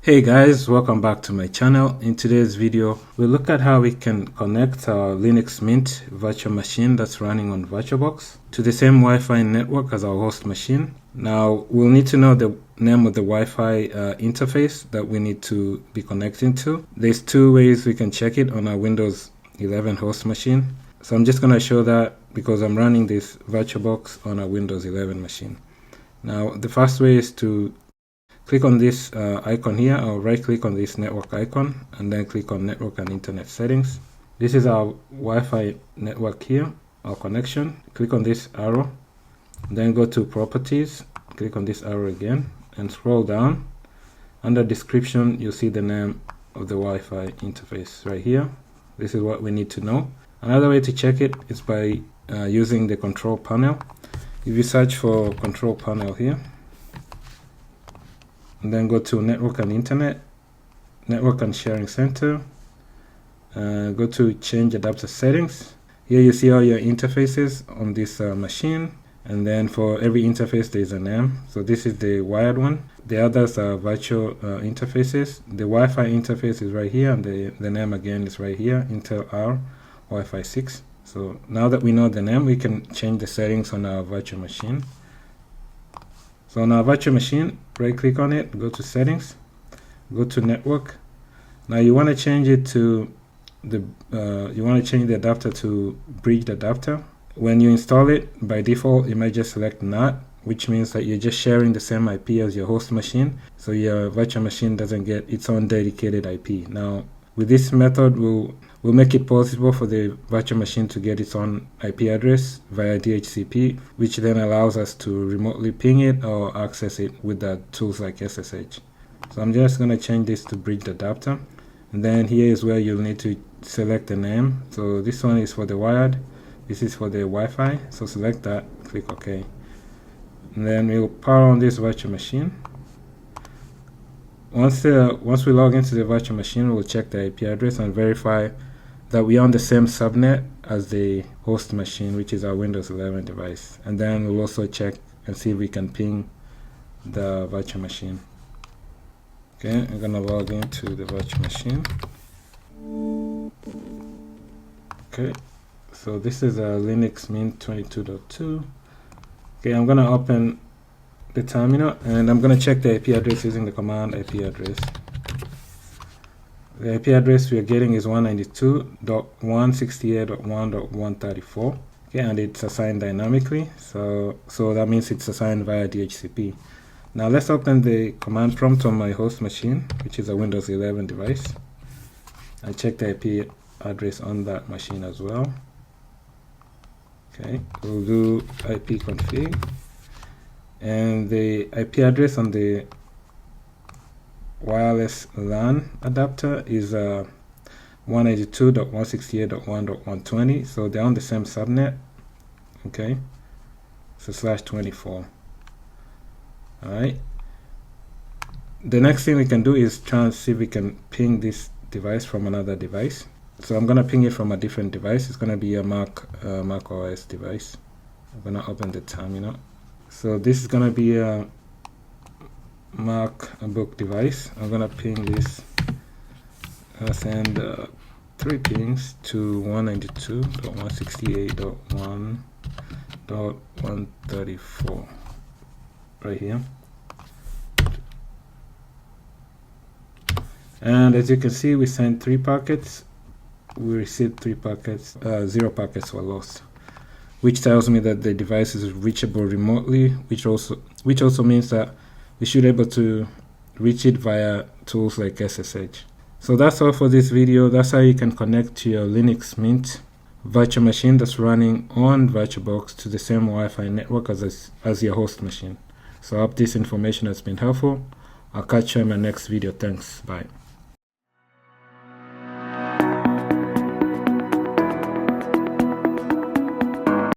Hey guys, welcome back to my channel. In today's video, we'll look at how we can connect our Linux Mint virtual machine that's running on VirtualBox to the same Wi-Fi network as our host machine. Now, we'll need to know the name of the Wi-Fi interface that we need to be connecting to. There's two ways we can check it on our Windows 11 host machine. So I'm just going to show that because I'm running this VirtualBox on a Windows 11 machine. Now, the first way is to click on this icon here, or right click on this network icon and then click on network and internet settings. This is our Wi-Fi network here, our connection. Click on this arrow, then go to properties, click on this arrow again and scroll down. Under description, you'll see the name of the Wi-Fi interface right here. This is what we need to know. Another way to check it is by using the control panel. If you search for control panel here, and then go to network and internet, network and sharing center, go to change adapter settings. Here you see all your interfaces on this machine, and then for every interface there is a name. So this is the wired one. The others are virtual interfaces. The Wi-Fi interface is right here, and the name again is right here, Intel R Wi-Fi 6. So now that we know the name, we can change the settings on our virtual machine. So on our virtual machine, right click on it, go to settings, go to network. Now you want to change it to the adapter to bridged adapter. When you install it, by default it might just select NAT, which means that you're just sharing the same IP as your host machine, so your virtual machine doesn't get its own dedicated IP. Now with this method, we'll make it possible for the virtual machine to get its own IP address via DHCP, which then allows us to remotely ping it or access it with the tools like SSH. So I'm just going to change this to bridged adapter. And then here is where you'll need to select the name. So this one is for the wired, this is for the Wi-Fi. So select that, click OK. And then we'll power on this virtual machine. Once we log into the virtual machine, we'll check the IP address and verify that we are on the same subnet as the host machine, which is our Windows 11 device. And then we'll also check and see if we can ping the virtual machine. Okay, I'm gonna log into the virtual machine. Okay, so this is a Linux Mint 22.2. Okay, I'm gonna open the terminal and I'm going to check the IP address using the command IP address. The IP address we are getting is 192.168.1.134. Okay, and it's assigned dynamically, so that means it's assigned via DHCP. Now let's open the command prompt on my host machine, which is a Windows 11 device. I check the IP address on that machine as well. Okay, we'll do IP config. And the IP address on the wireless LAN adapter is 192.168.1.120, so they're on the same subnet. Okay, so /24. Alright, the next thing we can do is try and see if we can ping this device from another device. So I'm gonna ping it from a different device. It's gonna be a Mac OS device. I'm gonna open the terminal. So this is going to be a MacBook device. I'm going to ping this, send 3 pings to 192.168.1.134 right here. And as you can see, we sent 3 packets. We received 3 packets, 0 packets were lost, which tells me that the device is reachable remotely, which also means that we should be able to reach it via tools like SSH. So that's all for this video. That's how you can connect to your Linux Mint virtual machine that's running on VirtualBox to the same Wi-Fi network as your host machine. So I hope this information has been helpful. I'll catch you in my next video. Thanks. Bye.